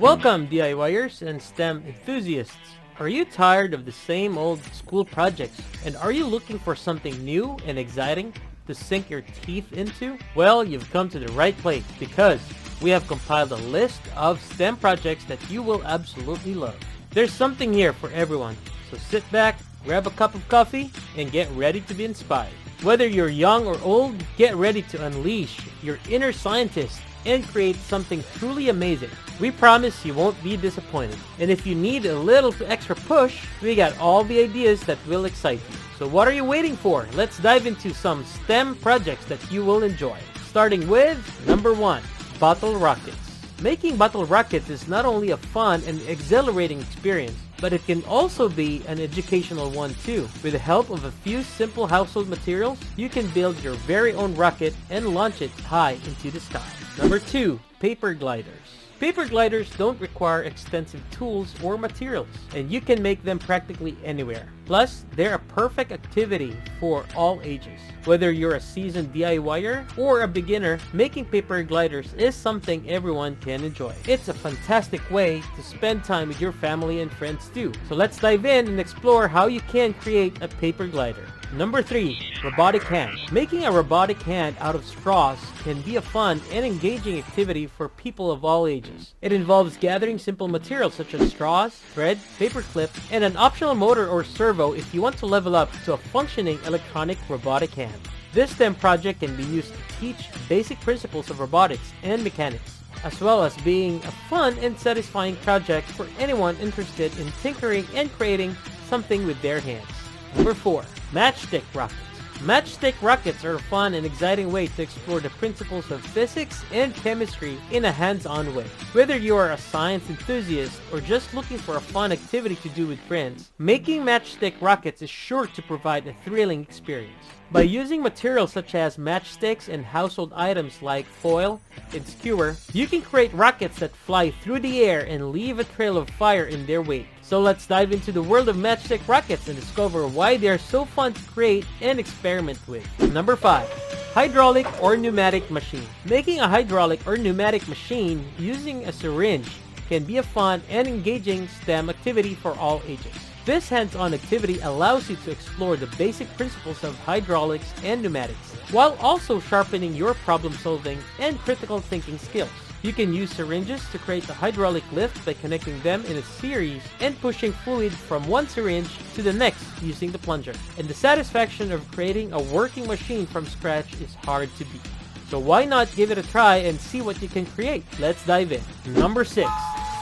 Welcome, DIYers and STEM enthusiasts. Are you tired of the same old school projects? And are you looking for something new and exciting to sink your teeth into? Well, you've come to the right place because we have compiled a list of STEM projects that you will absolutely love. There's something here for everyone, so sit back, grab a cup of coffee, and get ready to be inspired. Whether you're young or old, get ready to unleash your inner scientist and create something truly amazing. We promise you won't be disappointed. And if you need a little extra push, we got all the ideas that will excite you. So what are you waiting for? Let's dive into some STEM projects that you will enjoy. Starting with number 1, bottle rockets. Making bottle rockets is not only a fun and exhilarating experience, but it can also be an educational one too. With the help of a few simple household materials, you can build your very own rocket and launch it high into the sky. Number 2, paper gliders. Paper gliders don't require extensive tools or materials, and you can make them practically anywhere. Plus, they're a perfect activity for all ages. Whether you're a seasoned DIYer or a beginner, making paper gliders is something everyone can enjoy. It's a fantastic way to spend time with your family and friends too. So let's dive in and explore how you can create a paper glider. Number 3, robotic hand. Making a robotic hand out of straws can be a fun and engaging activity for people of all ages. It involves gathering simple materials such as straws, thread, paper clip, and an optional motor or servo if you want to level up to a functioning electronic robotic hand. This STEM project can be used to teach basic principles of robotics and mechanics, as well as being a fun and satisfying project for anyone interested in tinkering and creating something with their hands. Number 4, matchstick rockets. Matchstick rockets are a fun and exciting way to explore the principles of physics and chemistry in a hands-on way. Whether you are a science enthusiast or just looking for a fun activity to do with friends, making matchstick rockets is sure to provide a thrilling experience. By using materials such as matchsticks and household items like foil and skewer, you can create rockets that fly through the air and leave a trail of fire in their wake. So let's dive into the world of matchstick rockets and discover why they are so fun to create and experiment with. Number 5, hydraulic or pneumatic machine. Making a hydraulic or pneumatic machine using a syringe can be a fun and engaging STEM activity for all ages. This hands-on activity allows you to explore the basic principles of hydraulics and pneumatics, while also sharpening your problem-solving and critical thinking skills. You can use syringes to create the hydraulic lift by connecting them in a series and pushing fluid from one syringe to the next using the plunger. And the satisfaction of creating a working machine from scratch is hard to beat. So why not give it a try and see what you can create? Let's dive in. Number 6,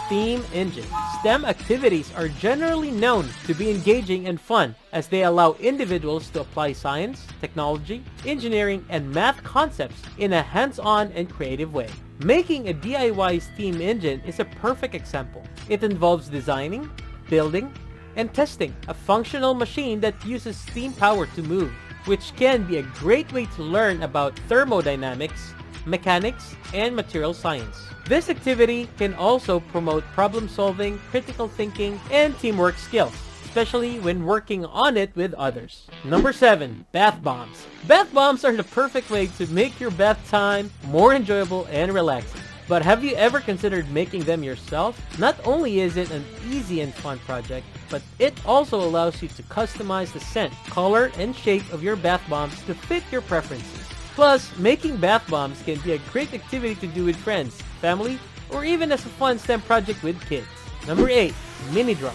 steam engine. STEM activities are generally known to be engaging and fun as they allow individuals to apply science, technology, engineering, and math concepts in a hands-on and creative way. Making a DIY steam engine is a perfect example. It involves designing, building, and testing a functional machine that uses steam power to move, which can be a great way to learn about thermodynamics, mechanics, and material science. This activity can also promote problem-solving, critical thinking, and teamwork skills, especially when working on it with others. Number 7, bath bombs. Bath bombs are the perfect way to make your bath time more enjoyable and relaxing. But have you ever considered making them yourself? Not only is it an easy and fun project, but it also allows you to customize the scent, color, and shape of your bath bombs to fit your preferences. Plus, making bath bombs can be a great activity to do with friends, family, or even as a fun STEM project with kids. Number 8, mini drone.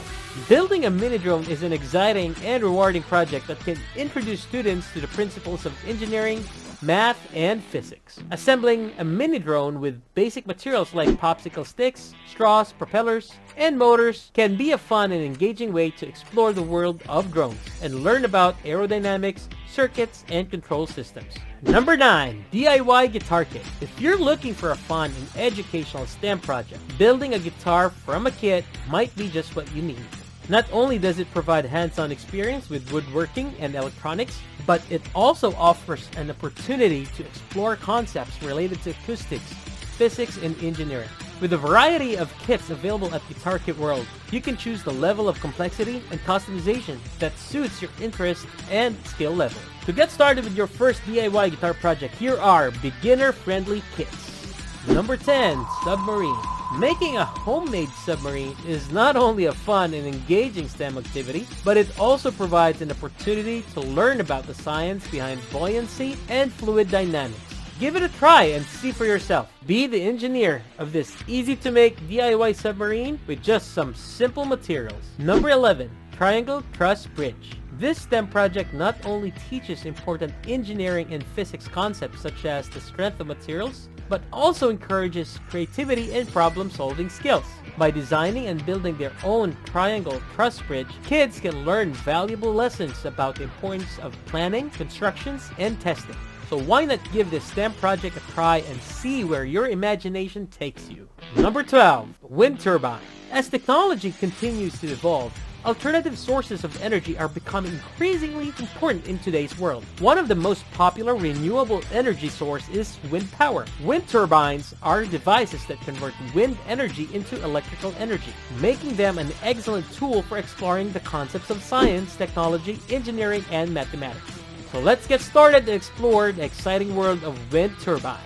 Building a mini drone is an exciting and rewarding project that can introduce students to the principles of engineering, math, and physics. Assembling a mini drone with basic materials like popsicle sticks, straws, propellers, and motors can be a fun and engaging way to explore the world of drones and learn about aerodynamics, circuits, and control systems. Number 9, DIY guitar kit. If you're looking for a fun and educational STEM project, building a guitar from a kit might be just what you need. Not only does it provide hands-on experience with woodworking and electronics, but it also offers an opportunity to explore concepts related to acoustics, physics, and engineering. With a variety of kits available at Guitar Kit World, you can choose the level of complexity and customization that suits your interest and skill level. To get started with your first DIY guitar project, here are beginner-friendly kits. Number 10, submarine. Making a homemade submarine is not only a fun and engaging STEM activity, but it also provides an opportunity to learn about the science behind buoyancy and fluid dynamics. Give it a try and see for yourself. Be the engineer of this easy-to-make DIY submarine with just some simple materials. Number 11. Triangle Truss Bridge. This STEM project not only teaches important engineering and physics concepts such as the strength of materials, but also encourages creativity and problem-solving skills. By designing and building their own triangle truss bridge, kids can learn valuable lessons about the importance of planning, constructions, and testing. So why not give this STEM project a try and see where your imagination takes you? Number 12. Wind turbine. As technology continues to evolve, alternative sources of energy are becoming increasingly important in today's world. One of the most popular renewable energy source is wind power. Wind turbines are devices that convert wind energy into electrical energy, making them an excellent tool for exploring the concepts of science, technology, engineering, and mathematics. So let's get started and explore the exciting world of wind turbines.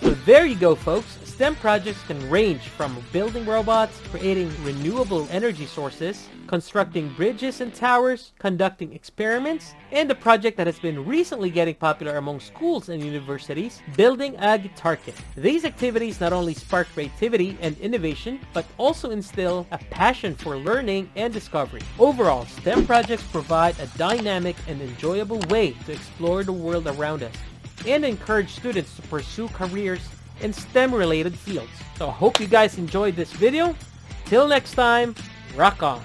So there you go, folks. STEM projects can range from building robots, creating renewable energy sources, constructing bridges and towers, conducting experiments, and a project that has been recently getting popular among schools and universities, building a guitar kit. These activities not only spark creativity and innovation, but also instill a passion for learning and discovery. Overall, STEM projects provide a dynamic and enjoyable way to explore the world around us and encourage students to pursue careers in STEM-related fields. So I hope you guys enjoyed this video. Till next time, rock on!